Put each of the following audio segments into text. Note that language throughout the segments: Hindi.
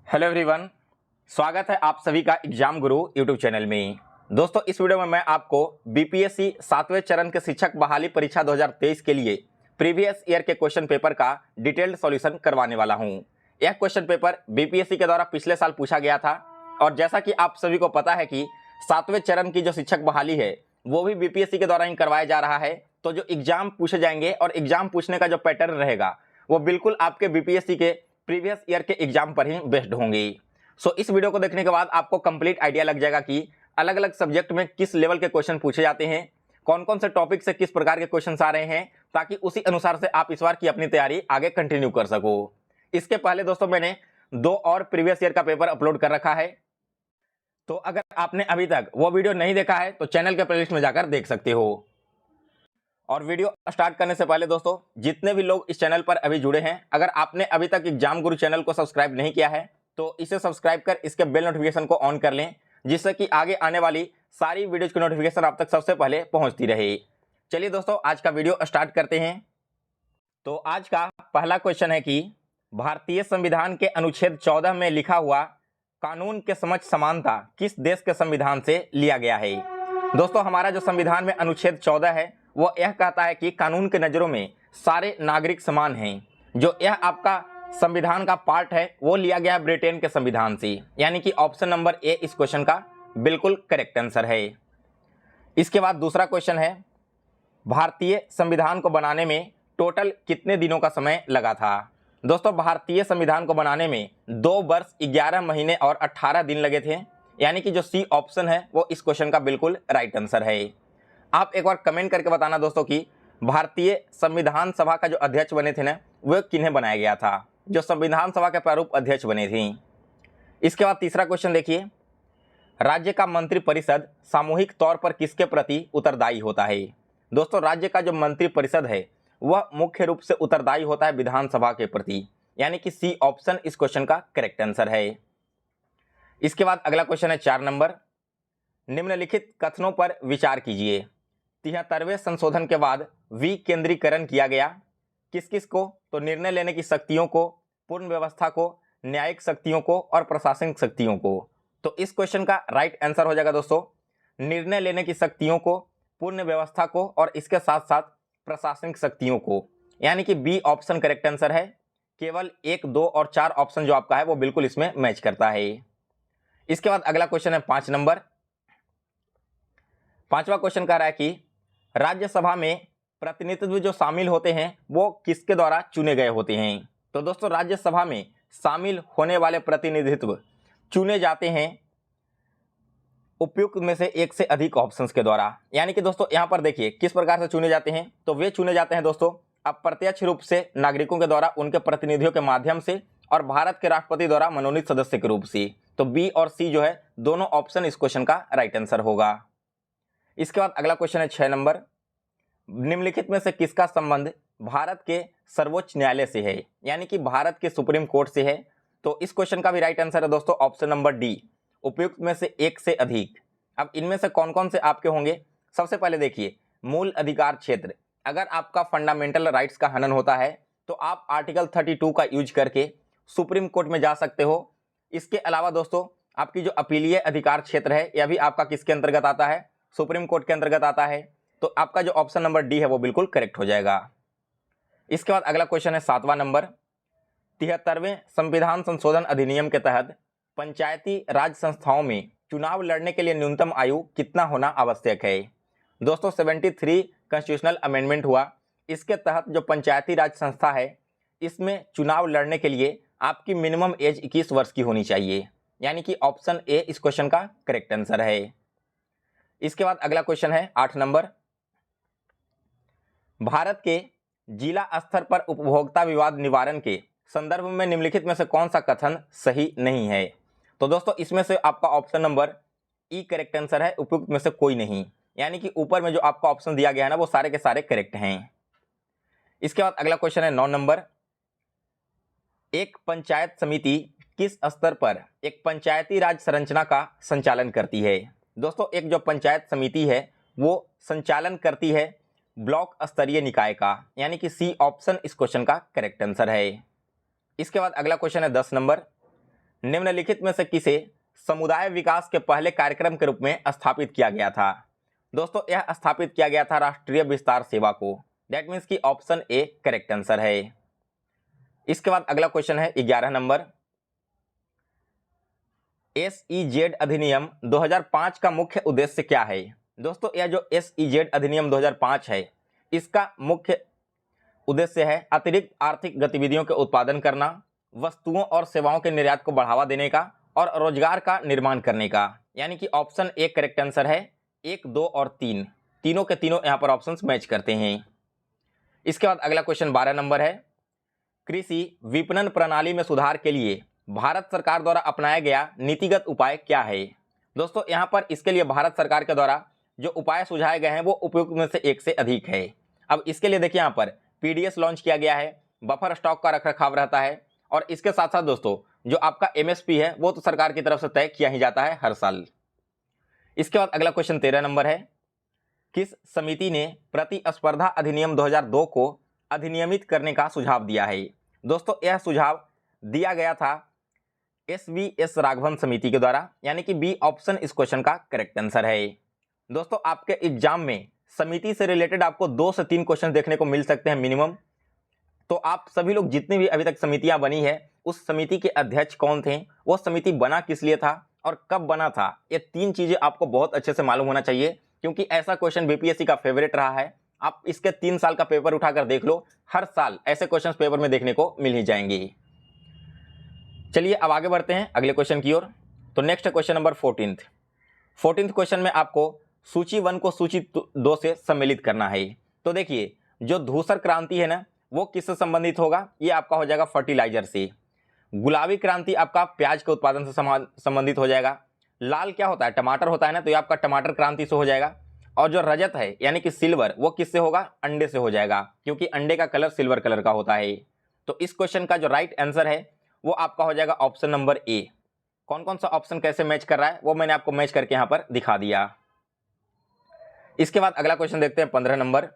हेलो एवरीवन, स्वागत है आप सभी का एग्जाम गुरु यूट्यूब चैनल में। दोस्तों, इस वीडियो में मैं आपको बीपीएससी 7वें चरण के शिक्षक बहाली परीक्षा 2023 के लिए प्रीवियस ईयर के क्वेश्चन पेपर का डिटेल्ड सॉल्यूशन करवाने वाला हूं। यह क्वेश्चन पेपर बीपीएससी के द्वारा पिछले साल पूछा गया था और जैसा कि आप सभी को पता है कि 7वें चरण की जो शिक्षक बहाली है वो भी बीपीएससी के द्वारा ही करवाया जा रहा है। तो जो एग्जाम पूछे जाएंगे और एग्जाम पूछने का जो पैटर्न रहेगा वो बिल्कुल आपके बीपीएससी के प्रीवियस ईयर के एग्जाम पर ही बेस्ड होंगे। सो इस वीडियो को देखने के बाद आपको कंप्लीट आइडिया लग जाएगा कि अलग अलग सब्जेक्ट में किस लेवल के क्वेश्चन पूछे जाते हैं, कौन कौन से टॉपिक से किस प्रकार के क्वेश्चन आ रहे हैं, ताकि उसी अनुसार से आप इस बार की अपनी तैयारी आगे कंटिन्यू कर सको। इसके पहले दोस्तों मैंने 2 और प्रीवियस ईयर का पेपर अपलोड कर रखा है, तो अगर आपने अभी तक वो वीडियो नहीं देखा है तो चैनल के प्लेलिस्ट में जाकर देख सकते हो। और वीडियो स्टार्ट करने से पहले दोस्तों, जितने भी लोग इस चैनल पर अभी जुड़े हैं, अगर आपने अभी तक एग्जाम गुरु चैनल को सब्सक्राइब नहीं किया है तो इसे सब्सक्राइब कर इसके बेल नोटिफिकेशन को ऑन कर लें, जिससे कि आगे आने वाली सारी वीडियोज की नोटिफिकेशन आप तक सबसे पहले पहुंचती रहे। चलिए दोस्तों, आज का वीडियो स्टार्ट करते हैं। तो आज का पहला क्वेश्चन है कि भारतीय संविधान के अनुच्छेद 14 में लिखा हुआ कानून के समक्ष समानता किस देश के संविधान से लिया गया है। दोस्तों, हमारा जो संविधान में अनुच्छेद 14 है वो यह कहता है कि कानून के नज़रों में सारे नागरिक समान हैं। जो यह आपका संविधान का पार्ट है वो लिया गया ब्रिटेन के संविधान से, यानी कि ऑप्शन नंबर ए इस क्वेश्चन का बिल्कुल करेक्ट आंसर है। इसके बाद दूसरा क्वेश्चन है, भारतीय संविधान को बनाने में टोटल कितने दिनों का समय लगा था। दोस्तों, भारतीय संविधान को बनाने में 2 वर्ष 11 महीने और 18 दिन लगे थे, यानी कि जो सी ऑप्शन है वो इस क्वेश्चन का बिल्कुल राइट आंसर है। आप एक बार कमेंट करके बताना दोस्तों कि भारतीय संविधान सभा का जो अध्यक्ष बने थे ना, वो किन्हें बनाया गया था, जो संविधान सभा के प्रारूप अध्यक्ष बने थे। इसके बाद तीसरा क्वेश्चन देखिए, राज्य का मंत्रिपरिषद सामूहिक तौर पर किसके प्रति उत्तरदायी होता है। दोस्तों, राज्य का जो मंत्रिपरिषद है वह मुख्य रूप से उत्तरदायी होता है विधानसभा के प्रति, यानी कि सी ऑप्शन इस क्वेश्चन का करेक्ट आंसर है। इसके बाद अगला क्वेश्चन है 4 नंबर, निम्नलिखित कथनों पर विचार कीजिए। 73वें संशोधन के बाद विकेंद्रीकरण किया गया किस किस को, तो निर्णय लेने की शक्तियों को, पूर्ण व्यवस्था को, न्यायिक शक्तियों को और प्रशासनिक शक्तियों को। तो इस क्वेश्चन का राइट आंसर हो जाएगा दोस्तों निर्णय लेने की शक्तियों को, पूर्ण व्यवस्था को और इसके साथ साथ प्रशासनिक शक्तियों को, यानी कि बी ऑप्शन करेक्ट आंसर है। केवल 1, 2 और 4 ऑप्शन जो आपका है वो बिल्कुल इसमें मैच करता है। इसके बाद अगला क्वेश्चन है 5 नंबर। 5वां क्वेश्चन कह रहा है कि राज्यसभा में प्रतिनिधित्व जो शामिल होते हैं वो किसके द्वारा चुने गए होते हैं। तो दोस्तों, राज्यसभा में शामिल होने वाले प्रतिनिधित्व चुने जाते हैं उपयुक्त में से एक से अधिक ऑप्शंस के द्वारा। यानी कि दोस्तों यहाँ पर देखिए किस प्रकार से चुने जाते हैं, तो वे चुने जाते हैं दोस्तों अप्रत्यक्ष रूप से नागरिकों के द्वारा उनके प्रतिनिधियों के माध्यम से और भारत के राष्ट्रपति द्वारा मनोनीत सदस्य के रूप से। तो बी और सी जो है दोनों ऑप्शन इस क्वेश्चन का राइट आंसर होगा। इसके बाद अगला क्वेश्चन है 6 नंबर, निम्नलिखित में से किसका संबंध भारत के सर्वोच्च न्यायालय से है, यानी कि भारत के सुप्रीम कोर्ट से है। तो इस क्वेश्चन का भी राइट आंसर है दोस्तों ऑप्शन नंबर डी, उपयुक्त में से एक से अधिक। अब इनमें से कौन कौन से आपके होंगे, सबसे पहले देखिए मूल अधिकार क्षेत्र। अगर आपका फंडामेंटल राइट्स का हनन होता है तो आप आर्टिकल 32 का यूज करके सुप्रीम कोर्ट में जा सकते हो। इसके अलावा दोस्तों आपकी जो अपीलीय अधिकार क्षेत्र है यह भी आपका किसके अंतर्गत आता है, सुप्रीम कोर्ट के अंतर्गत आता है। तो आपका जो ऑप्शन नंबर डी है वो बिल्कुल करेक्ट हो जाएगा। इसके बाद अगला क्वेश्चन है 7वां नंबर, 73वें संविधान संशोधन अधिनियम के तहत पंचायती राज संस्थाओं में चुनाव लड़ने के लिए न्यूनतम आयु कितना होना आवश्यक है। दोस्तों 73 कॉन्स्टिट्यूशनल अमेंडमेंट हुआ, इसके तहत जो पंचायती राज संस्था है इसमें चुनाव लड़ने के लिए आपकी मिनिमम एज 21 वर्ष की होनी चाहिए, यानी कि ऑप्शन ए इस क्वेश्चन का करेक्ट आंसर है। इसके बाद अगला क्वेश्चन है 8 नंबर, भारत के जिला स्तर पर उपभोक्ता विवाद निवारण के संदर्भ में निम्नलिखित में से कौन सा कथन सही नहीं है। तो दोस्तों इसमें से आपका ऑप्शन नंबर ई करेक्ट आंसर है, उपयुक्त में से कोई नहीं, यानी कि ऊपर में जो आपका ऑप्शन दिया गया है ना वो सारे के सारे करेक्ट हैं। इसके बाद अगला क्वेश्चन है 9 नंबर, एक पंचायत समिति किस स्तर पर एक पंचायती राज संरचना का संचालन करती है। दोस्तों एक जो पंचायत समिति है वो संचालन करती है ब्लॉक स्तरीय निकाय का, यानी कि सी ऑप्शन इस क्वेश्चन का करेक्ट आंसर है। इसके बाद अगला क्वेश्चन है 10 नंबर, निम्नलिखित में से किसे समुदाय विकास के पहले कार्यक्रम के रूप में स्थापित किया गया था? दोस्तों यह स्थापित किया गया था राष्ट्रीय विस्तार सेवा को। दैट मीन्स कि ऑप्शन ए करेक्ट आंसर है। इसके बाद अगला क्वेश्चन है 11 नंबर। SEZ अधिनियम 2005 का मुख्य उद्देश्य क्या है? दोस्तों यह जो SEZ अधिनियम 2005 है, इसका मुख्य उद्देश्य है अतिरिक्त आर्थिक गतिविधियों के उत्पादन करना, वस्तुओं और सेवाओं के निर्यात को बढ़ावा देने का और रोजगार का निर्माण करने का। यानी कि ऑप्शन ए करेक्ट आंसर है। 1, 2 और 3 तीनों के तीनों यहाँ पर ऑप्शंस मैच करते हैं। इसके बाद अगला क्वेश्चन 12 नंबर है। कृषि विपणन प्रणाली में सुधार के लिए भारत सरकार द्वारा अपनाया गया नीतिगत उपाय क्या है? दोस्तों यहाँ पर इसके लिए भारत सरकार के द्वारा जो उपाय सुझाए गए हैं वो उपयुक्त में से एक से अधिक है। अब इसके लिए देखिए यहाँ पर PDS लॉन्च किया गया है, बफर स्टॉक का रखरखाव रहता है और इसके साथ साथ दोस्तों जो आपका MSP है वो तो सरकार की तरफ से तय किया ही जाता है हर साल। इसके बाद अगला क्वेश्चन 13 नंबर है। किस समिति ने प्रतिस्पर्धा अधिनियम 2002 को अधिनियमित करने का सुझाव दिया है? दोस्तों यह सुझाव दिया गया था SVS राघवन समिति के द्वारा, यानी कि बी ऑप्शन इस क्वेश्चन का करेक्ट आंसर है। दोस्तों आपके एग्जाम में समिति से रिलेटेड आपको 2 से 3 क्वेश्चन देखने को मिल सकते हैं मिनिमम। तो आप सभी लोग जितनी भी अभी तक समितियां बनी है उस समिति के अध्यक्ष कौन थे, वो समिति बना किस लिए था और कब बना था, ये 3 चीजें आपको बहुत अच्छे से मालूम होना चाहिए, क्योंकि ऐसा क्वेश्चन BPSC का फेवरेट रहा है। आप इसके 3 साल का पेपर उठाकर देख लो, हर साल ऐसे क्वेश्चन पेपर में देखने को मिल ही जाएंगे। चलिए अब आगे बढ़ते हैं अगले क्वेश्चन की ओर। तो next question number 14th question में आपको सूची 1 को सूची 2 से सम्मिलित करना है। तो देखिए जो धूसर क्रांति है ना वो किससे संबंधित होगा, ये आपका हो जाएगा फर्टिलाइजर से। गुलाबी क्रांति आपका प्याज के उत्पादन से संबंधित हो जाएगा। लाल क्या होता है, टमाटर होता है ना, तो ये आपका टमाटर क्रांति से हो जाएगा। और जो रजत है यानी कि सिल्वर, वो किससे होगा, अंडे से हो जाएगा, क्योंकि अंडे का कलर सिल्वर कलर का होता है। तो इस क्वेश्चन का जो राइट आंसर है वो आपका हो जाएगा ऑप्शन नंबर ए। कौन कौन सा ऑप्शन कैसे मैच कर रहा है वो मैंने आपको मैच करके यहाँ पर दिखा दिया। इसके बाद अगला क्वेश्चन देखते हैं 15 नंबर।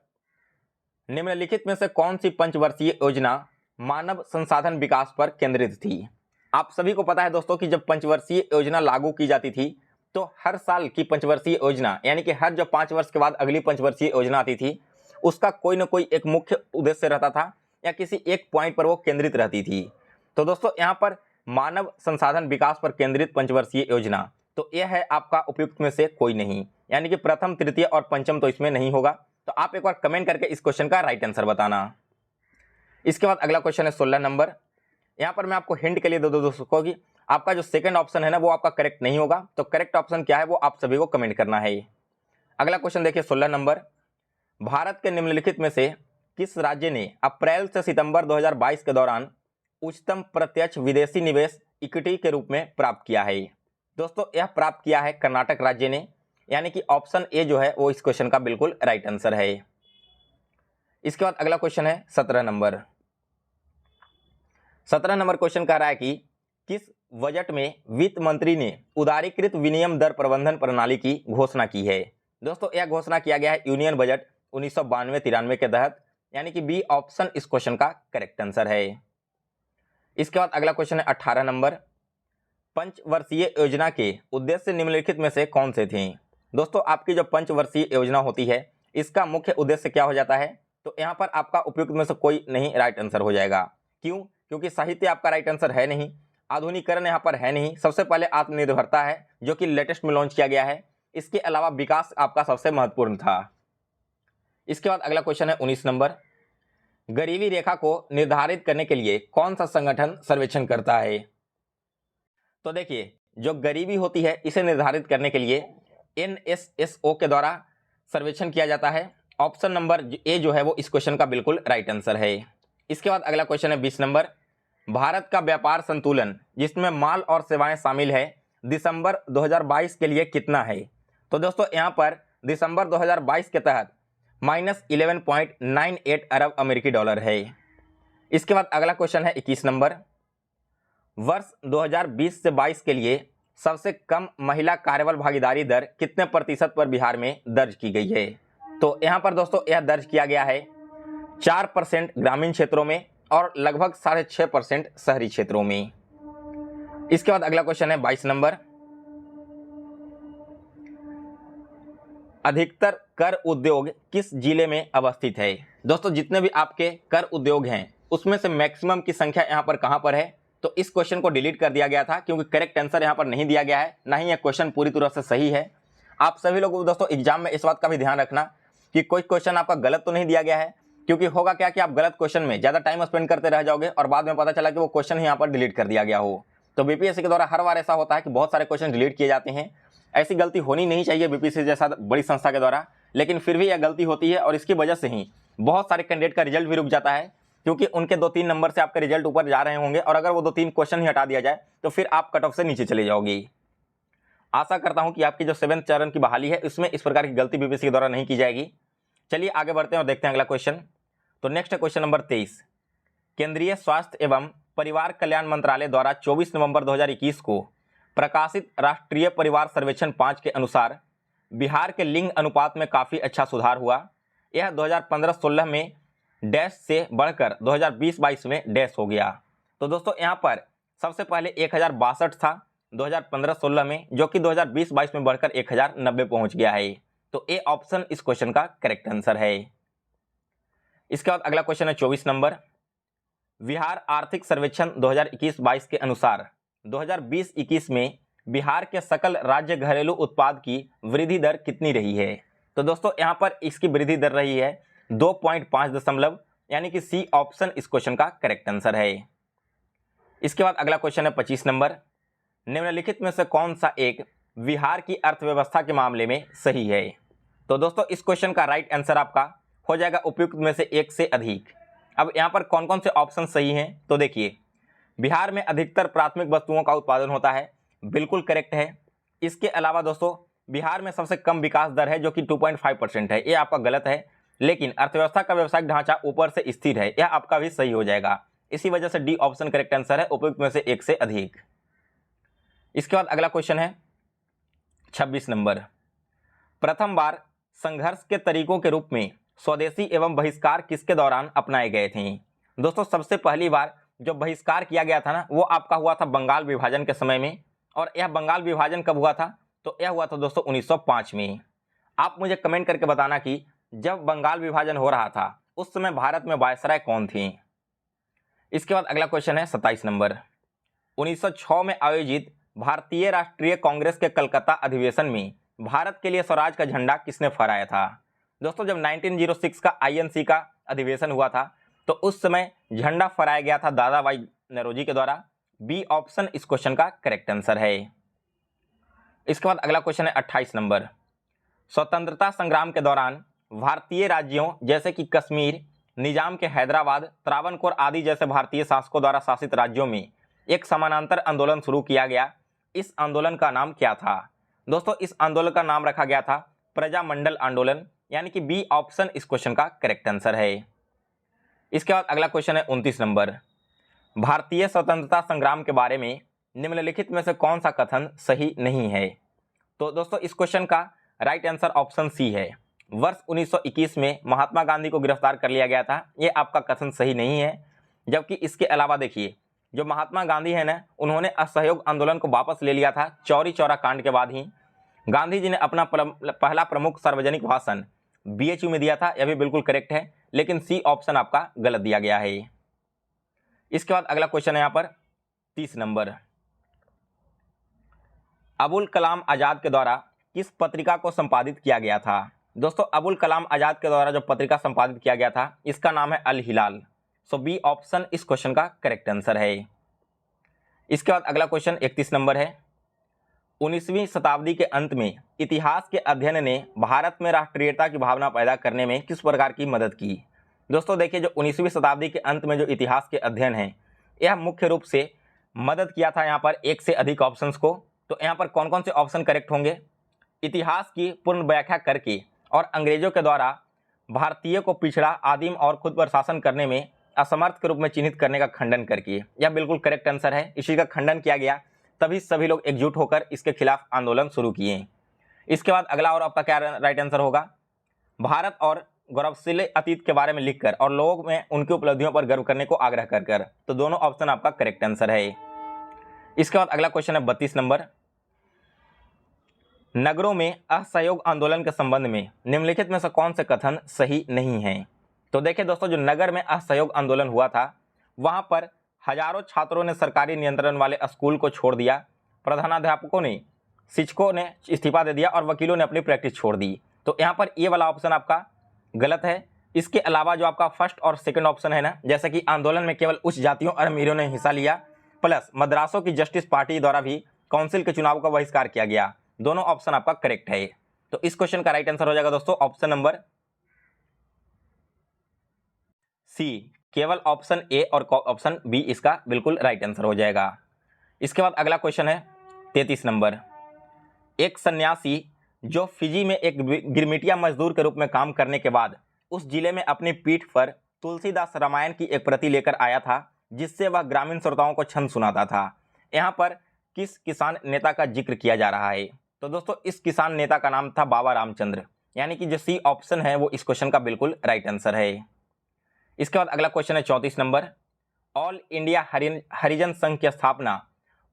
निम्नलिखित में से कौन सी पंचवर्षीय योजना मानव संसाधन विकास पर केंद्रित थी? आप सभी को पता है दोस्तों कि जब पंचवर्षीय योजना लागू की जाती थी तो हर साल की पंचवर्षीय योजना यानी कि हर जो 5 वर्ष के बाद अगली पंचवर्षीय योजना आती थी उसका कोई ना कोई एक मुख्य उद्देश्य रहता था या किसी एक पॉइंट पर वो केंद्रित रहती थी। तो दोस्तों यहाँ पर मानव संसाधन विकास पर केंद्रित पंचवर्षीय योजना, तो यह है आपका उपयुक्त में से कोई नहीं, यानी कि प्रथम, तृतीय और पंचम तो इसमें नहीं होगा। तो आप एक बार कमेंट करके इस क्वेश्चन का राइट आंसर बताना। इसके बाद अगला क्वेश्चन है 16 नंबर। यहाँ पर मैं आपको हिंट के लिए दो दोस्तों कि आपका जो सेकंड ऑप्शन है ना वो आपका करेक्ट नहीं होगा, तो करेक्ट ऑप्शन क्या है वो आप सभी को कमेंट करना है। अगला क्वेश्चन देखिए 16 नंबर। भारत के निम्नलिखित में से किस राज्य ने अप्रैल से सितंबर 2022 के दौरान उच्चतम प्रत्यक्ष विदेशी निवेश इक्विटी के रूप में प्राप्त किया है? दोस्तों यह प्राप्त किया है कर्नाटक राज्य ने, यानी कि ऑप्शन ए जो है वो इस क्वेश्चन का बिल्कुल राइट आंसर है। इसके बाद अगला क्वेश्चन है 17 नंबर। 17 नंबर क्वेश्चन कह रहा है कि किस बजट में वित्त मंत्री ने उदारीकृत विनिमय दर प्रबंधन प्रणाली की घोषणा की है? दोस्तों यह घोषणा किया गया है यूनियन बजट 1992-93 के तहत, यानी कि बी ऑप्शन इस क्वेश्चन का करेक्ट आंसर है। इसके बाद अगला क्वेश्चन है 18 नंबर। पंचवर्षीय योजना के उद्देश्य निम्नलिखित में से कौन से थे? दोस्तों आपकी जो पंचवर्षीय योजना होती है इसका मुख्य उद्देश्य क्या हो जाता है? तो यहाँ पर आपका उपयुक्त में से कोई नहीं राइट आंसर हो जाएगा। क्यों? क्योंकि साहित्य आपका राइट आंसर है नहीं, आधुनिकीकरण यहाँ पर है नहीं, सबसे पहले आत्मनिर्भरता है जो कि लेटेस्ट में लॉन्च किया गया है। इसके अलावा विकास आपका सबसे महत्वपूर्ण था। इसके बाद अगला क्वेश्चन है 19 नंबर। गरीबी रेखा को निर्धारित करने के लिए कौन सा संगठन सर्वेक्षण करता है? तो देखिए जो गरीबी होती है इसे निर्धारित करने के लिए NSSO के द्वारा सर्वेक्षण किया जाता है। ऑप्शन नंबर ए जो है वो इस क्वेश्चन का बिल्कुल राइट आंसर है। इसके बाद अगला क्वेश्चन है 20 नंबर। भारत का व्यापार संतुलन जिसमें माल और सेवाएं शामिल है दिसंबर 2022 के लिए कितना है? तो दोस्तों यहाँ पर दिसंबर 2022 के तहत -11.98 अरब अमेरिकी डॉलर है। इसके बाद अगला क्वेश्चन है 21 नंबर। वर्ष 2020 से 22 के लिए सबसे कम महिला कार्यबल भागीदारी दर कितने प्रतिशत पर बिहार में दर्ज की गई है? तो यहाँ पर दोस्तों यह दर्ज किया गया है 4% ग्रामीण क्षेत्रों में और लगभग 6.5% शहरी क्षेत्रों में। इसके बाद अगला क्वेश्चन है 22 नंबर, अधिकतर कर उद्योग किस जिले में अवस्थित है। दोस्तों जितने भी आपके कर उद्योग हैं उसमें से मैक्सिमम की संख्या यहाँ पर कहाँ पर है, तो इस क्वेश्चन को डिलीट कर दिया गया था क्योंकि करेक्ट आंसर यहाँ पर नहीं दिया गया है, ना ही यह क्वेश्चन पूरी तरह से सही है। आप सभी लोगों को दोस्तों एग्जाम में इस बात का भी ध्यान रखना कि कोई क्वेश्चन आपका गलत तो नहीं दिया गया है, क्योंकि होगा क्या कि आप गलत क्वेश्चन में ज़्यादा टाइम स्पेंड करते रह जाओगे और बाद में पता चला कि वो क्वेश्चन ही यहाँ पर डिलीट कर दिया गया हो। तो बीपीएससी के द्वारा हर बार ऐसा होता है कि बहुत सारे क्वेश्चन डिलीट किए जाते हैं। ऐसी गलती होनी नहीं चाहिए बीपीएससी जैसा बड़ी संस्था के द्वारा, लेकिन फिर भी यह गलती होती है और इसकी वजह से ही बहुत सारे कैंडिडेट का रिजल्ट भी रुक जाता है, क्योंकि उनके 2-3 नंबर से आपके रिजल्ट ऊपर जा रहे होंगे और अगर वो 2-3 क्वेश्चन ही हटा दिया जाए तो फिर आप कट ऑफ से नीचे चले जाओगे। आशा करता हूं कि आपकी जो 7वें चरण की बहाली है उसमें इस प्रकार की गलती बीपीएससी के द्वारा नहीं की जाएगी। चलिए आगे बढ़ते हैं और देखते हैं अगला क्वेश्चन। तो नेक्स्ट है क्वेश्चन नंबर 23। केंद्रीय स्वास्थ्य एवं परिवार कल्याण मंत्रालय द्वारा 24 नवंबर 2021 को प्रकाशित राष्ट्रीय परिवार सर्वेक्षण 5 के अनुसार बिहार के लिंग अनुपात में काफ़ी अच्छा सुधार हुआ। यह 2015-16 में डैश से बढ़कर 2020-22 में डैश हो गया। तो दोस्तों यहाँ पर सबसे पहले 1062 था 2015-16 में, जो कि 2020-22 में बढ़कर 1090 पहुँच गया है। तो ए ऑप्शन इस क्वेश्चन का करेक्ट आंसर है। इसके बाद अगला क्वेश्चन है 24 नंबर। बिहार आर्थिक सर्वेक्षण 2021-22 के अनुसार 2020-21 में बिहार के सकल राज्य घरेलू उत्पाद की वृद्धि दर कितनी रही है। तो दोस्तों यहाँ पर इसकी वृद्धि दर रही है 2.5, यानी कि सी ऑप्शन इस क्वेश्चन का करेक्ट आंसर है। इसके बाद अगला क्वेश्चन है 25 नंबर। निम्नलिखित में से कौन सा एक बिहार की अर्थव्यवस्था के मामले में सही है। तो दोस्तों इस क्वेश्चन का राइट आंसर आपका हो जाएगा उपयुक्त में से एक से अधिक। अब यहाँ पर कौन कौन से ऑप्शन सही हैं, तो देखिए, बिहार में अधिकतर प्राथमिक वस्तुओं का उत्पादन होता है, बिल्कुल करेक्ट है। इसके अलावा दोस्तों बिहार में सबसे कम विकास दर है जो कि 2.5% है, ये आपका गलत है। लेकिन अर्थव्यवस्था का व्यवसायिक ढांचा ऊपर से स्थिर है, यह आपका भी सही हो जाएगा। इसी वजह से डी ऑप्शन करेक्ट आंसर है, उपयुक्त में से एक से अधिक। इसके बाद अगला क्वेश्चन है 26 नंबर। प्रथम बार संघर्ष के तरीकों के रूप में स्वदेशी एवं बहिष्कार किसके दौरान अपनाए गए थे। दोस्तों सबसे पहली बार जो बहिष्कार किया गया था ना, वो आपका हुआ था बंगाल विभाजन के समय में। और यह बंगाल विभाजन कब हुआ था, तो यह हुआ था दोस्तों 1905 में। आप मुझे कमेंट करके बताना कि जब बंगाल विभाजन हो रहा था उस समय भारत में वायसराय कौन थे। इसके बाद अगला क्वेश्चन है 27 नंबर। 1906 में आयोजित भारतीय राष्ट्रीय कांग्रेस के कलकत्ता अधिवेशन में भारत के लिए स्वराज का झंडा किसने फहराया था। दोस्तों जब 1906 का आईएनसी का अधिवेशन हुआ था तो उस समय झंडा फहराया गया था दादा भाई नौरोजी के द्वारा। बी ऑप्शन इस क्वेश्चन का करेक्ट आंसर है। इसके बाद अगला क्वेश्चन है 28 नंबर। स्वतंत्रता संग्राम के दौरान भारतीय राज्यों जैसे कि कश्मीर, निजाम के हैदराबाद, त्रावणकोर आदि जैसे भारतीय शासकों द्वारा शासित राज्यों में एक समानांतर आंदोलन शुरू किया गया। इस आंदोलन का नाम क्या था। दोस्तों इस आंदोलन का नाम रखा गया था प्रजामंडल आंदोलन, यानी कि बी ऑप्शन इस क्वेश्चन का करेक्ट आंसर है। इसके बाद अगला क्वेश्चन है 29 नंबर। भारतीय स्वतंत्रता संग्राम के बारे में निम्नलिखित में से कौन सा कथन सही नहीं है। तो दोस्तों इस क्वेश्चन का राइट आंसर ऑप्शन सी है। वर्ष 1921 में महात्मा गांधी को गिरफ्तार कर लिया गया था, ये आपका कथन सही नहीं है। जबकि इसके अलावा देखिए, जो महात्मा गांधी है ना, उन्होंने असहयोग आंदोलन को वापस ले लिया था चौरी चौरा कांड के बाद ही। गांधी जी ने अपना पहला प्रमुख सार्वजनिक भाषण बीएचयू में दिया था, यह भी बिल्कुल करेक्ट है, लेकिन सी ऑप्शन आपका गलत दिया गया है। इसके बाद अगला क्वेश्चन है यहाँ पर 30 नंबर। अबुल कलाम आजाद के द्वारा किस पत्रिका को संपादित किया गया था। दोस्तों अबुल कलाम आजाद के द्वारा जो पत्रिका संपादित किया गया था इसका नाम है अल हिलाल। सो बी ऑप्शन इस क्वेश्चन का करेक्ट आंसर है। इसके बाद अगला क्वेश्चन 31 नंबर है। 19वीं शताब्दी के अंत में इतिहास के अध्ययन ने भारत में राष्ट्रीयता की भावना पैदा करने में किस प्रकार की मदद की। दोस्तों देखिए, जो 19वीं शताब्दी के अंत में जो इतिहास के अध्ययन है, यह मुख्य रूप से मदद किया था यहाँ पर एक से अधिक ऑप्शंस को। तो यहाँ पर कौन कौन से ऑप्शन करेक्ट होंगे। इतिहास की पूर्ण व्याख्या करके और अंग्रेजों के द्वारा भारतीय को पिछड़ा, आदिम और खुद पर शासन करने में असमर्थ के रूप में चिन्हित करने का खंडन करके, यह बिल्कुल करेक्ट आंसर है। इसी का खंडन किया गया, तभी सभी लोग एकजुट होकर इसके खिलाफ आंदोलन शुरू किए। इसके बाद अगला और आपका क्या राइट आंसर होगा। भारत और गौरवशाली अतीत के बारे में लिखकर और लोगों में उनकी उपलब्धियों पर गर्व करने को आग्रह कर। तो दोनों ऑप्शन आपका करेक्ट आंसर है। इसके बाद अगला क्वेश्चन है 32 नंबर, नगरों में असहयोग आंदोलन के संबंध में निम्नलिखित में से कौन से कथन सही नहीं है। तो देखिए दोस्तों, जो नगर में असहयोग आंदोलन हुआ था वहां पर हजारों छात्रों ने सरकारी नियंत्रण वाले स्कूल को छोड़ दिया, प्रधानाध्यापकों ने, शिक्षकों ने इस्तीफा दे दिया और वकीलों ने अपनी प्रैक्टिस छोड़ दी। तो यहाँ पर ये वाला ऑप्शन आपका गलत है। इसके अलावा जो आपका फर्स्ट और सेकंड ऑप्शन है ना, जैसे कि आंदोलन में केवल उच्च जातियों और अमीरों ने हिस्सा लिया, प्लस मद्रासों की जस्टिस पार्टी द्वारा भी काउंसिल के चुनाव का बहिष्कार किया गया, दोनों ऑप्शन आपका करेक्ट है। तो इस क्वेश्चन का राइट आंसर हो जाएगा दोस्तों ऑप्शन नंबर सी, केवल ऑप्शन ए और ऑप्शन बी इसका बिल्कुल राइट आंसर हो जाएगा। इसके बाद अगला क्वेश्चन है 33 नंबर, एक सन्यासी जो फिजी में एक गिरमिटिया मजदूर के रूप में काम करने के बाद उस जिले में अपनी पीठ पर तुलसीदास रामायण की एक प्रति लेकर आया था, जिससे वह ग्रामीण श्रोताओं को छंद सुनाता था। यहाँ पर किस किसान नेता का जिक्र किया जा रहा है। तो दोस्तों इस किसान नेता का नाम था बाबा रामचंद्र, यानी कि जो सी ऑप्शन है वो इस क्वेश्चन का बिल्कुल राइट आंसर है। इसके बाद अगला क्वेश्चन है 34 नंबर, ऑल इंडिया हरिजन संघ की स्थापना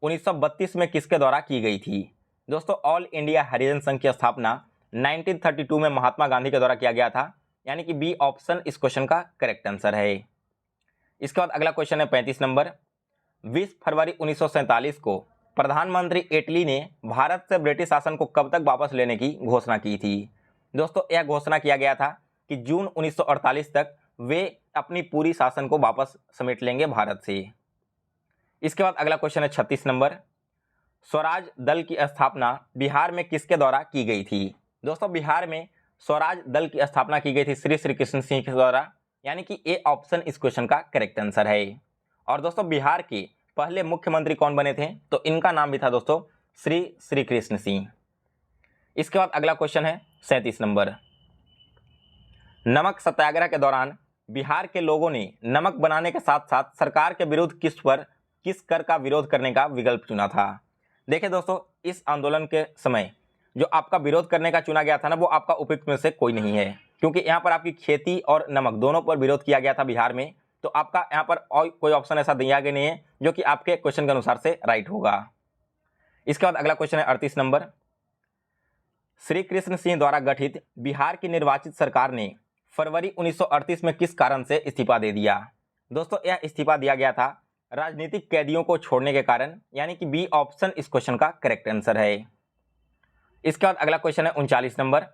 1932 में किसके द्वारा की गई थी। दोस्तों ऑल इंडिया हरिजन संघ की स्थापना 1932 में महात्मा गांधी के द्वारा किया गया था, यानी कि बी ऑप्शन इस क्वेश्चन का करेक्ट आंसर है। इसके बाद अगला क्वेश्चन है 35 नंबर, 20 फरवरी 1947 को प्रधानमंत्री इटली ने भारत से ब्रिटिश शासन को कब तक वापस लेने की घोषणा की थी। दोस्तों यह घोषणा किया गया था कि जून 1948 तक वे अपनी पूरी शासन को वापस समेट लेंगे भारत से। इसके बाद अगला क्वेश्चन है 36 नंबर, स्वराज दल की स्थापना बिहार में किसके द्वारा की गई थी। दोस्तों बिहार में स्वराज दल की स्थापना की गई थी श्री कृष्ण सिंह के द्वारा, यानी कि ए ऑप्शन इस क्वेश्चन का करेक्ट आंसर है। और दोस्तों बिहार के पहले मुख्यमंत्री कौन बने थे, तो इनका नाम भी था दोस्तों श्री कृष्ण सिंह। इसके बाद अगला क्वेश्चन है 37 नंबर, नमक सत्याग्रह के दौरान बिहार के लोगों ने नमक बनाने के साथ साथ सरकार के विरुद्ध किस कर का विरोध करने का विकल्प चुना था। देखिए दोस्तों इस आंदोलन के समय जो आपका विरोध करने का चुना गया था ना, वो आपका उपयुक्त में से कोई नहीं है, क्योंकि यहाँ पर आपकी खेती और नमक दोनों पर विरोध किया गया था बिहार में। तो आपका यहाँ पर और कोई ऑप्शन ऐसा दिया गया नहीं है जो कि आपके क्वेश्चन के अनुसार से राइट होगा। इसके बाद अगला क्वेश्चन है 38 नंबर, श्री कृष्ण सिंह द्वारा गठित बिहार की निर्वाचित सरकार ने फरवरी 1938 में किस कारण से इस्तीफा दे दिया। दोस्तों यह इस्तीफा दिया गया था राजनीतिक कैदियों को छोड़ने के कारण, यानी कि बी ऑप्शन इस क्वेश्चन का करेक्ट आंसर है। इसके बाद अगला क्वेश्चन है 39 नंबर,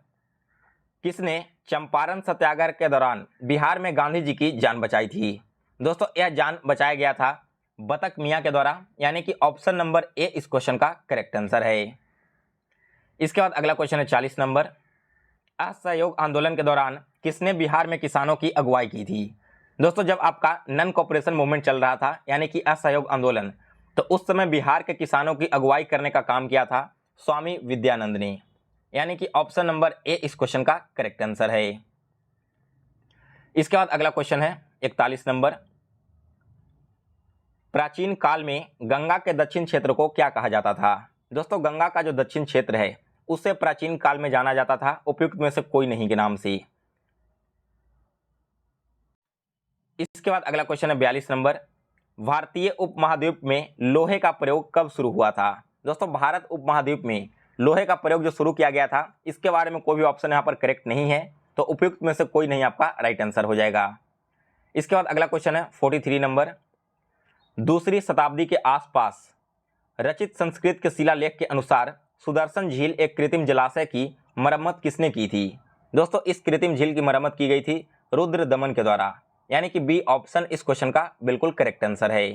किसने चंपारण सत्याग्रह के दौरान बिहार में गांधी जी की जान बचाई थी। दोस्तों यह जान बचाया गया था बतक मियाँ के द्वारा, यानी कि ऑप्शन नंबर ए इस क्वेश्चन का करेक्ट आंसर है। इसके बाद अगला क्वेश्चन है 40 नंबर, असहयोग आंदोलन के दौरान किसने बिहार में किसानों की अगुवाई की थी। दोस्तों जब आपका नन कॉपरेशन मूवमेंट चल रहा था, यानी कि असहयोग आंदोलन, तो उस समय बिहार के किसानों की अगुवाई करने का काम किया था स्वामी विद्यानंद ने, यानी कि ऑप्शन नंबर ए इस क्वेश्चन का करेक्ट आंसर है। इसके बाद अगला क्वेश्चन है 41 नंबर, प्राचीन काल में गंगा के दक्षिण क्षेत्र को क्या कहा जाता था। दोस्तों गंगा का जो दक्षिण क्षेत्र है उसे प्राचीन काल में जाना जाता था उपयुक्त में से कोई नहीं के नाम से। इसके बाद अगला क्वेश्चन है 42 नंबर, भारतीय उपमहाद्वीप में लोहे का प्रयोग कब शुरू हुआ था। दोस्तों भारत उपमहाद्वीप में लोहे का प्रयोग जो शुरू किया गया था, इसके बारे में कोई भी ऑप्शन यहाँ पर करेक्ट नहीं है, तो उपयुक्त में से कोई नहीं आपका राइट आंसर हो जाएगा। इसके बाद अगला क्वेश्चन है 43 नंबर, दूसरी शताब्दी के आसपास रचित संस्कृत के शिलालेख के अनुसार सुदर्शन झील एक कृत्रिम जलाशय की मरम्मत किसने की थी। दोस्तों इस कृत्रिम झील की मरम्मत की गई थी रुद्र दमन के द्वारा, यानी कि बी ऑप्शन इस क्वेश्चन का बिल्कुल करेक्ट आंसर है।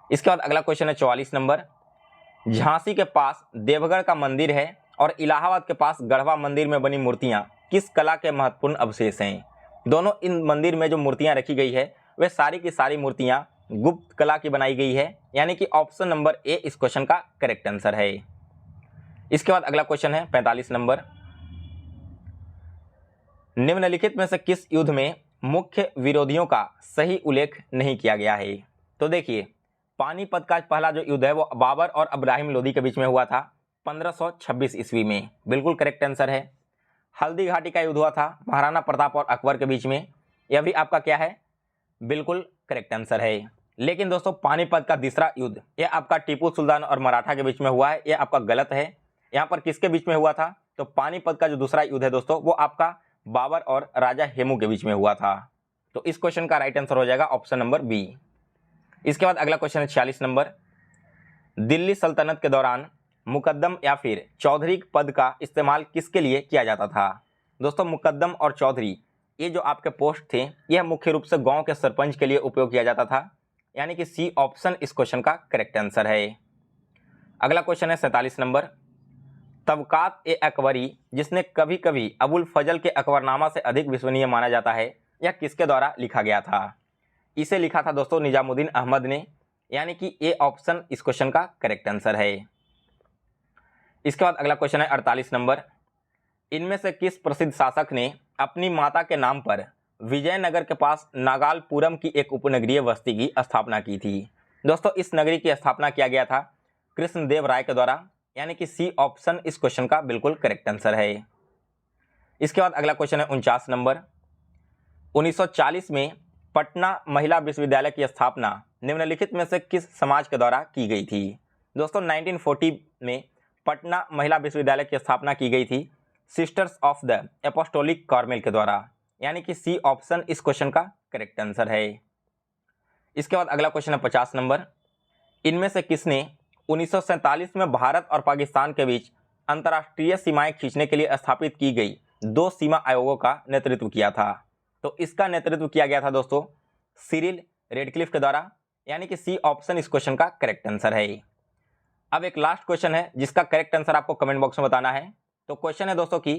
इसके बाद अगला क्वेश्चन है 44 नंबर, झांसी के पास देवगढ़ का मंदिर है और इलाहाबाद के पास गढ़वा मंदिर में बनी मूर्तियां किस कला के महत्वपूर्ण अवशेष हैं। दोनों इन मंदिर में जो मूर्तियां रखी गई है वे सारी की सारी मूर्तियां गुप्त कला की बनाई गई है, यानी कि ऑप्शन नंबर ए इस क्वेश्चन का करेक्ट आंसर है। इसके बाद अगला क्वेश्चन है 45 नंबर, निम्नलिखित में से किस युद्ध में मुख्य विरोधियों का सही उल्लेख नहीं किया गया है। तो देखिए पानीपत का पहला जो युद्ध है वो बाबर और इब्राहिम लोदी के बीच में हुआ था 1526 ईस्वी में, बिल्कुल करेक्ट आंसर है। हल्दी घाटी का युद्ध हुआ था महाराणा प्रताप और अकबर के बीच में, यह भी आपका क्या है, बिल्कुल करेक्ट आंसर है। लेकिन दोस्तों पानीपत का दूसरा युद्ध ये आपका टीपू सुल्तान और मराठा के बीच में हुआ है, ये आपका गलत है। यहाँ पर किसके बीच में हुआ था? तो पानीपत का जो दूसरा युद्ध है दोस्तों वो आपका बाबर और राजा हेमू के बीच में हुआ था। तो इस क्वेश्चन का राइट आंसर हो जाएगा ऑप्शन नंबर बी। इसके बाद अगला क्वेश्चन है 46 नंबर। दिल्ली सल्तनत के दौरान मुकद्दम या फिर चौधरी पद का इस्तेमाल किसके लिए किया जाता था? दोस्तों मुकद्दम और चौधरी ये जो आपके पोस्ट थे यह मुख्य रूप से गांव के सरपंच के लिए उपयोग किया जाता था, यानी कि सी ऑप्शन इस क्वेश्चन का करेक्ट आंसर है। अगला क्वेश्चन है 47 नंबर। तबकात ए अकबरी जिसने कभी कभी अबुल फजल के अकबरनामा से अधिक विश्वसनीय माना जाता है, यह किसके द्वारा लिखा गया था? इसे लिखा था दोस्तों निजामुद्दीन अहमद ने, यानी कि ए ऑप्शन इस क्वेश्चन का करेक्ट आंसर है। इसके बाद अगला क्वेश्चन है 48 नंबर। इनमें से किस प्रसिद्ध शासक ने अपनी माता के नाम पर विजयनगर के पास नागालपुरम की एक उपनगरीय बस्ती की स्थापना की थी? दोस्तों इस नगरी की स्थापना किया गया था कृष्णदेव राय के द्वारा, यानी कि सी ऑप्शन इस क्वेश्चन का बिल्कुल करेक्ट आंसर है। इसके बाद अगला क्वेश्चन है 49 नंबर। 1940 में पटना महिला विश्वविद्यालय की स्थापना निम्नलिखित में से किस समाज के द्वारा की गई थी? दोस्तों 1940 में पटना महिला विश्वविद्यालय की स्थापना की गई थी sisters of the apostolic Carmel के द्वारा, यानी कि सी ऑप्शन इस क्वेश्चन का करेक्ट आंसर है। इसके बाद अगला क्वेश्चन है 50 नंबर। इनमें से किसने 1947 में भारत और पाकिस्तान के बीच अंतर्राष्ट्रीय सीमाएं खींचने के लिए स्थापित की गई 2 सीमा आयोगों का नेतृत्व किया था? तो इसका नेतृत्व किया गया था दोस्तों सिरिल रेडक्लिफ के द्वारा, यानी कि सी ऑप्शन इस क्वेश्चन का करेक्ट आंसर है। अब एक लास्ट क्वेश्चन है जिसका करेक्ट आंसर आपको कमेंट बॉक्स में बताना है। तो क्वेश्चन है दोस्तों कि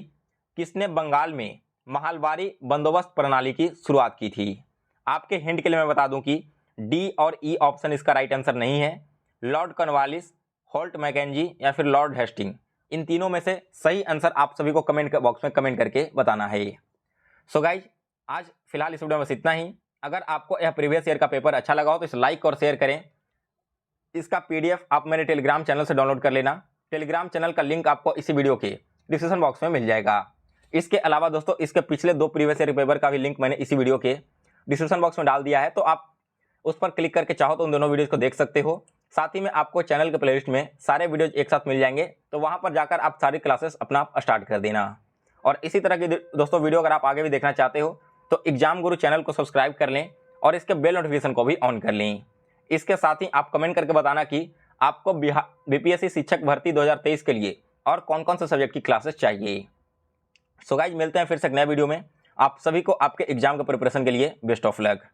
किसने बंगाल में महलवारी बंदोबस्त प्रणाली की शुरुआत की थी? आपके हिंट के लिए मैं बता दूं कि डी और ई ऑप्शन इसका राइट आंसर नहीं है। लॉर्ड कॉर्नवालिस, होल्ट मैकेंजी या फिर लॉर्ड हेस्टिंग, इन तीनों में से सही आंसर आप सभी को कमेंट बॉक्स में कमेंट करके बताना है। सो गाइज आज फिलहाल इस वीडियो में बस इतना ही। अगर आपको यह प्रीवियस ईयर का पेपर अच्छा लगा हो तो इसे लाइक और शेयर करें। इसका पीडीएफ आप मेरे टेलीग्राम चैनल से डाउनलोड कर लेना। टेलीग्राम चैनल का लिंक आपको इसी वीडियो के डिस्क्रिप्शन बॉक्स में मिल जाएगा। इसके अलावा दोस्तों इसके पिछले 2 प्रीवियस ईयर पेपर का भी लिंक मैंने इसी वीडियो के डिस्क्रिप्शन बॉक्स में डाल दिया है, तो आप उस पर क्लिक करके चाहो तो उन दोनों वीडियोज़ को देख सकते हो। साथ ही में आपको चैनल के प्लेलिस्ट में सारे वीडियोज एक साथ मिल जाएंगे, तो वहाँ पर जाकर आप सारी क्लासेस अपना स्टार्ट कर देना। और इसी तरह की दोस्तों वीडियो अगर आप आगे भी देखना चाहते हो तो एग्जाम गुरु चैनल को सब्सक्राइब कर लें और इसके बेल नोटिफिकेशन को भी ऑन कर लें। इसके साथ ही आप कमेंट करके बताना कि आपको बीपीएससी शिक्षक भर्ती 2023 के लिए और कौन कौन से सब्जेक्ट की क्लासेस चाहिए। सो गाइज मिलते हैं फिर से एक नए वीडियो में। आप सभी को आपके एग्जाम के प्रिपरेशन के लिए बेस्ट ऑफ लक।